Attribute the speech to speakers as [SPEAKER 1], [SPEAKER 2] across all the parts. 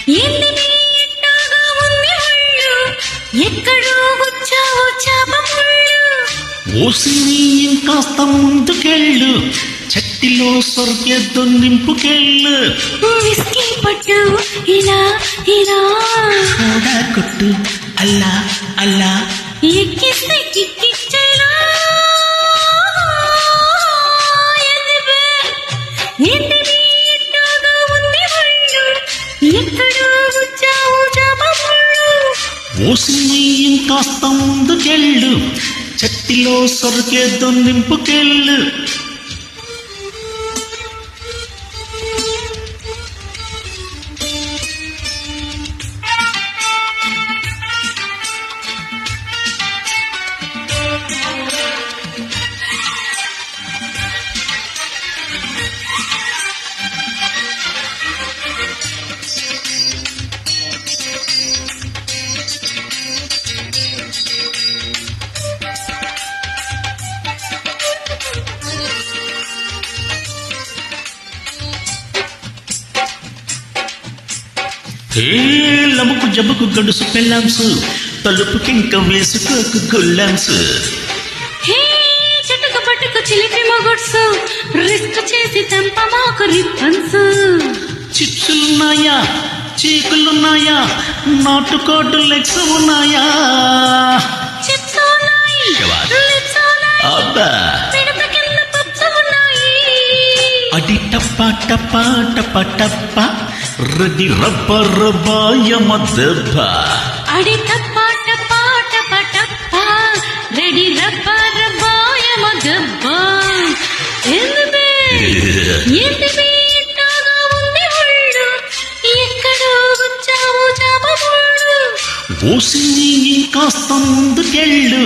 [SPEAKER 1] ఏంది ఎట్టాగా ఉంది ఒళ్ళు, ఎక్కడో వచ్చావు చాప ముళ్ళు.
[SPEAKER 2] ఓసిని ఇంకాస్త ముందుకెళ్ళు, చట్టిలో సొరకెద్దు నింపుకెళ్ళు.
[SPEAKER 1] విస్కీ పట్టు ఇలా ఇలా,
[SPEAKER 2] సోడా కొట్టు అల్లా అల్లా,
[SPEAKER 1] ఎక్కిస్తే కిక్కిచ్చేలా. ఏంది ఎట్టాగా ఉంది ఒళ్ళు, ఎక్కడో వచ్చావు చాప ముళ్ళు.
[SPEAKER 2] ఓసిని ఇంకాస్త ముందుకెళ్ళు, చట్టిలో సొరకెద్దు నింపుకెళ్ళు. లముకు జబ్బుకు గడుసు పెళ్ళాంసు, తలుపుకింక వేసుకోకు గుల్లాంసు.
[SPEAKER 1] హే చెట్టుకు పట్టుకు చిలిపి మొగుడ్సు, రిస్క్ చేసి తెంపమాకు రిబ్బన్స్.
[SPEAKER 2] చిప్సులున్నాయా చీకులున్నాయా, నాటుకోటు లెగ్స్ ఉన్నాయా.
[SPEAKER 1] చిప్స్ ఉన్నాయి, లిప్స్ ఉన్నాయి,
[SPEAKER 2] అబ్బా
[SPEAKER 1] పిడత కింద పప్స్ ఉన్నాయి.
[SPEAKER 2] అడి టప్ప టప్ప టప్ప టప్ప, రెడ్డి రబ్బ రబ్బాయమ దెబ్బ.
[SPEAKER 1] అడి టప్ప టప్ప టప్ప టప్ప, రెడీ రబ్బ రబ్బాయమ దెబ్బ. ఏంది ఎట్టాగా ఉంది ఒళ్ళు, ఎక్కడో వచ్చావు చాప ముళ్ళు.
[SPEAKER 2] ఓసిని ఇంకాస్త ముందుకెళ్ళు,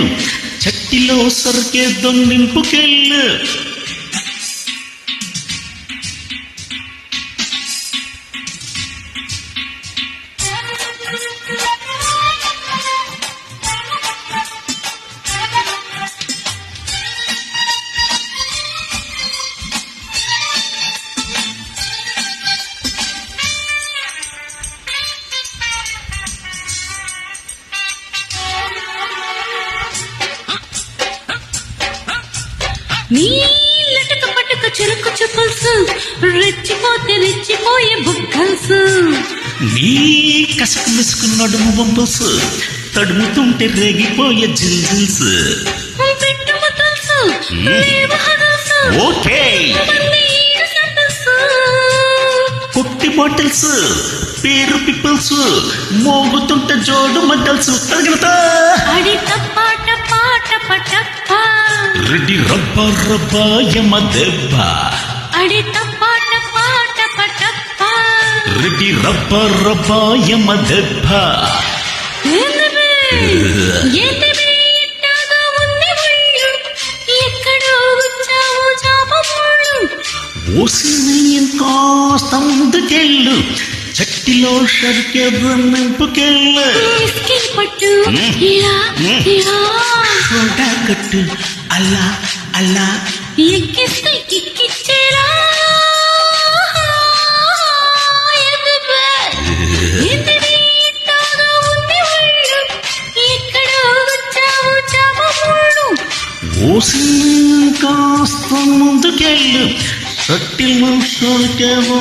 [SPEAKER 2] చట్టిలో సరికేద్దు నింపుకెళ్ళు.
[SPEAKER 1] నీ లటుక పట్టుక చురుకు చుపుల్సు, రెచ్చిపోతే రెచ్చిపోయే బుగ్గల్సు.
[SPEAKER 2] నీ కసకు మిసుకు నడుము వంపల్స్, తడుముతుంటే రేగిపోయే జిల్జిల్స్.
[SPEAKER 1] పెట్టుమ తెలుసు లేవు హడల్సు,
[SPEAKER 2] ఓకే
[SPEAKER 1] మందీరు సెంటల్సు.
[SPEAKER 2] కొట్టి బాటిల్స్ పేరు పిప్పల్స్, మోగుతుంటే జోడు మడ్డల్స్. తగినతా
[SPEAKER 1] అడి టప్ప టప్ప టప్ప టప్ప,
[SPEAKER 2] రెడ్డి రబ్బ రబ్బాయమ దెబ్బ.
[SPEAKER 1] అడి టప్ప టప్ప టప్ప టప్ప,
[SPEAKER 2] రెడ్డి రబ్బ రబ్బాయమ దెబ్బ.
[SPEAKER 1] ఏంది ఎట్టాగా ఉంది ఒళ్ళు, ఎక్కడో వచ్చావు చాప ముళ్ళు.
[SPEAKER 2] ఓసిని ఇంకాస్త ముందుకెళ్ళు, చట్టిలో సరికేద్దు నింపుకెళ్ళు.
[SPEAKER 1] విస్కీ పట్టు ఇలా ఇలా,
[SPEAKER 2] సోడా కొట్టు అల్లా అల్లా,
[SPEAKER 1] ఎక్కిస్తే కిక్కిచ్చేలా. ఏంది ఎట్టాగా ఉంది ఒళ్ళు, ఎక్కడో వచ్చావు చాప ముళ్ళు.
[SPEAKER 2] ఓసిని ఇంకాస్త ముందుకెళ్ళు, చట్టిలో సరికేద్దు.